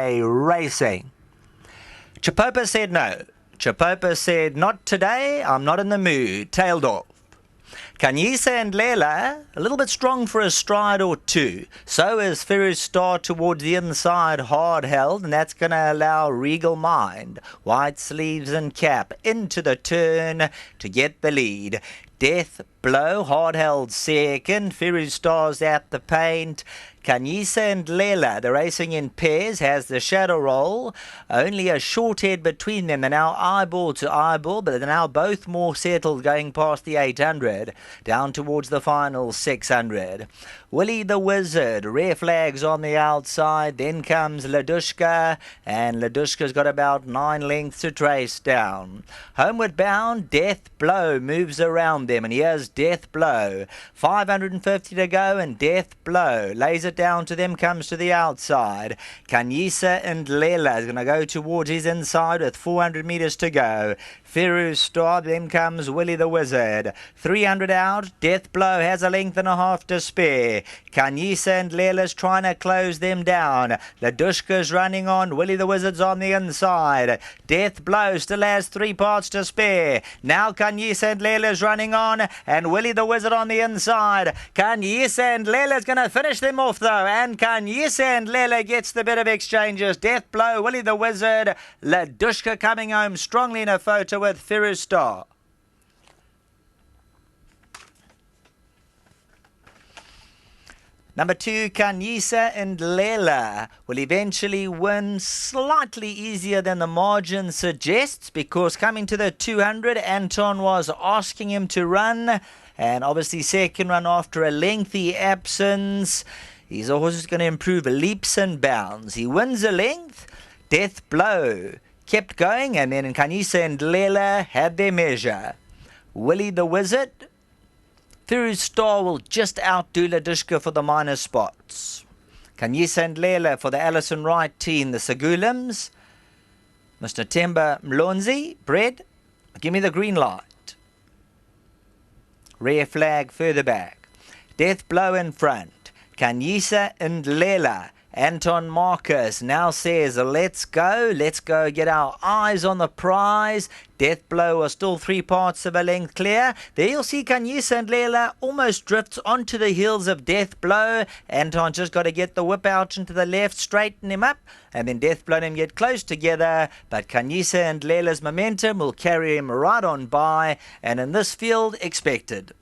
KHANYISA. Chapopa said no. Chapopa said, not today, I'm not in the mood, tailed off. KHANYISA and INDLELA, a little bit strong for a stride or two. So is Ferrous Star towards the inside, hard held, and that's going to allow Regal Mind, white sleeves and cap, into the turn to get the lead. Death Blow, hard held second. Ferrous Star's at the paint. KHANYISA and INDLELA, the racing in pairs, has the shadow roll. Only a short head between them. They're now eyeball to eyeball, but they're now both more settled going past the 800, down towards the final 600. Willie the Wizard, rare flags on the outside. Then comes Ladushka, and Ladushka's got about 9 lengths to trace down. Homeward bound, Death Blow moves around them, and here's Death Blow. 550 to go, and Death Blow lays it down to them, comes to the outside. KHANYISA and INDLELA is going to go towards his inside with 400 metres to go. Ferrous Star, then comes Willie the Wizard. 300 out, Death Blow has a length and a half to spare. KHANYISA and INDLELA's trying to close them down. Ladushka's running on, Willie the Wizard's on the inside. Death Blow still has 3 parts to spare. Now KHANYISA and INDLELA's running on, and Willie the Wizard on the inside. KHANYISA and INDLELA's going to finish them off though, and KHANYISA and INDLELA gets the bit of exchanges. Death Blow, Willie the Wizard, Ladushka coming home strongly in a photo with Ferrous Star. Number 2, KHANYISA and INDLELA will eventually win slightly easier than the margin suggests, because coming to the 200, Anton was asking him to run, and obviously second run after a lengthy absence. His horse is going to improve leaps and bounds. He wins a length. Death Blow kept going, and then KHANYISA and INDLELA had their measure. Willie the Wizard, Ferrous Star will just outdo Ladushka for the minor spots. KHANYISA and INDLELA for the Alison Wright team, the Sagulams. Mr. Temba Mlonzi, Bread, give me the green light. Rare flag further back. Death Blow in front. KHANYISA and INDLELA. Anton Marcus now says, let's go get our eyes on the prize. Death Blow are still 3 parts of a length clear. There you'll see KHANYISA and INDLELA almost drifts onto the heels of Death Blow. Anton just got to get the whip out into the left, straighten him up, and then Death Blow and him get close together. But KHANYISA and INDLELA's momentum will carry him right on by, and in this field, expected.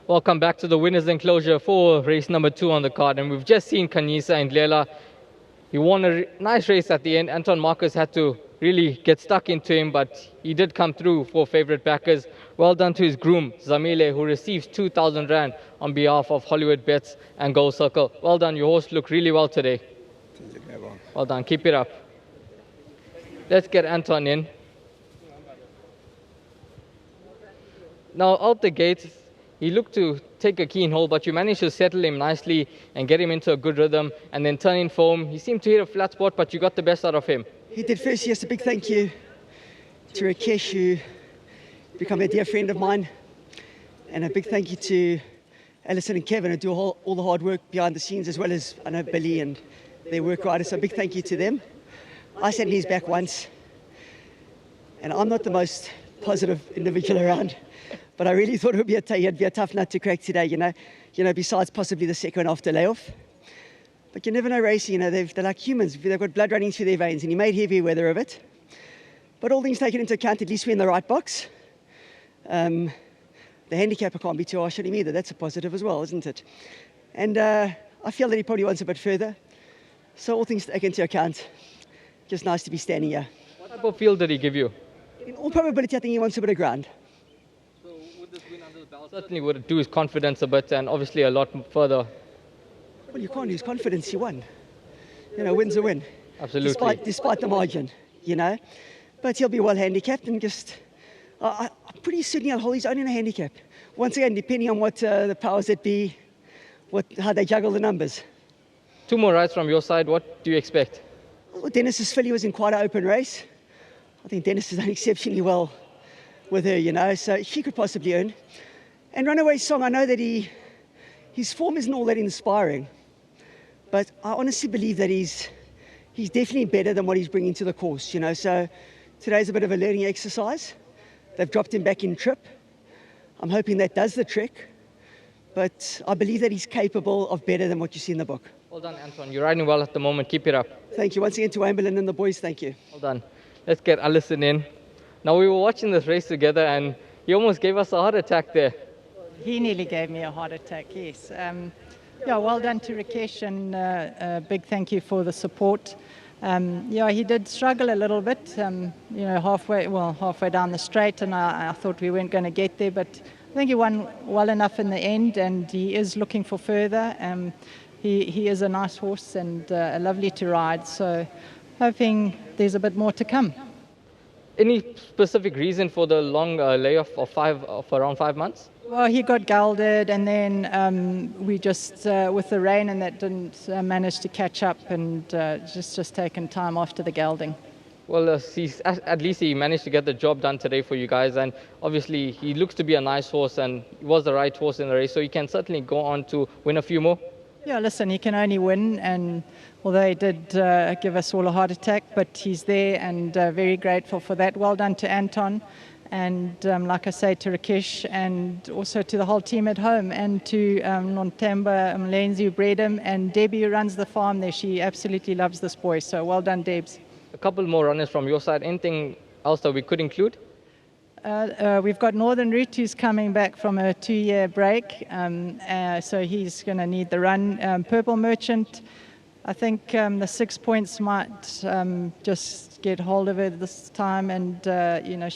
Welcome back to the winners enclosure for race number 2 on the card, and we've just seen KHANYISA and INDLELA. He won a nice race at the end. Anton Marcus had to really get stuck into him, but he did come through for favourite backers. Well done to his groom, Zamile, who receives 2,000 Rand on behalf of Hollywoodbets and Gold Circle. Well done, your horse looked really well today. Well done, keep it up. Let's get Anton in. Now out the gates, he looked to take a keen hold, but you managed to settle him nicely and get him into a good rhythm, and then turn in form. He seemed to hit a flat spot, but you got the best out of him. He did first. Yes, a big thank you to Rakesh, who become a dear friend of mine, and a big thank you to Alison and Kevin, who do all the hard work behind the scenes, as well as, I know, Billy and their work riders. So a big thank you to them. I sat in his back once, and I'm not the most positive individual around, but I really thought he'd be a tough nut to crack today, you know, besides possibly the second after layoff. But you never know racing, they're like humans. They've got blood running through their veins, and he made heavy weather of it. But all things taken into account, at least we're in the right box. The handicapper can't be too harsh on him either. That's a positive as well, isn't it? And I feel that he probably wants a bit further. So all things taken into account, just nice to be standing here. What type of field did he give you? In all probability, I think he wants a bit of ground. So would this win under the belt certainly would do his confidence a bit, and obviously a lot further? Well, you can't lose confidence. He won. Win's a win. Absolutely. Despite the margin, But he'll be well handicapped, and just I'm pretty certain he'll hold his own in a handicap. Once again, depending on what the powers that be, how they juggle the numbers. 2 more rides from your side. What do you expect? Well, Dennis's filly was in quite an open race. I think Dennis has done exceptionally well with her, you know, so she could possibly earn. And Runaway Song, I know that his form isn't all that inspiring, but I honestly believe that he's definitely better than what he's bringing to the course, you know. So today's a bit of a learning exercise. They've dropped him back in trip. I'm hoping that does the trick, but I believe that he's capable of better than what you see in the book. Well done, Anton. You're riding well at the moment. Keep it up. Thank you once again to Wamberlin and the boys. Thank you. Well done. Let's get Alison in. Now, we were watching this race together and he almost gave us a heart attack there. He nearly gave me a heart attack, yes. Yeah, well done to Rakesh, and a big thank you for the support. Yeah, he did struggle a little bit, you know, halfway down the straight, and I thought we weren't going to get there, but I think he won well enough in the end, and he is looking for further. He is a nice horse and lovely to ride, so hoping there's a bit more to come. Any specific reason for the long layoff of around 5 months? Well, he got gelded, and then we just, with the rain and that, didn't manage to catch up, and just taken time after the gelding. Well, at least he managed to get the job done today for you guys, and obviously he looks to be a nice horse, and he was the right horse in the race, so he can certainly go on to win a few more. Yeah, listen, he can only win, and although he did give us all a heart attack, but he's there, and very grateful for that. Well done to Anton, and like I say, to Rakesh, and also to the whole team at home, and to Nontamba Mlenzi who bred him, and Debbie who runs the farm there. She absolutely loves this boy, so well done, Debs. A couple more runners from your side. Anything else that we could include? We've got Northern Route who's coming back from a 2-year break, so he's going to need the run. Purple Merchant, I think the 6 points might just get hold of her this time, and you know,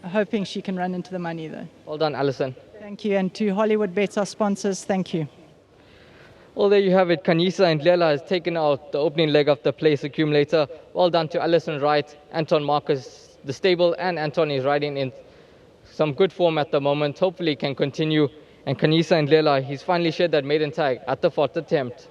hoping she can run into the money though. Well done, Alison. Thank you, and to Hollywoodbets, our sponsors, thank you. Well, there you have it. KHANYISA and INDLELA has taken out the opening leg of the place accumulator. Well done to Alison Wright, Anton Marcus, the stable, and Anton is riding in some good form at the moment. Hopefully can continue. And KHANYISA and INDLELA, he's finally shared that maiden tag at the 4th attempt.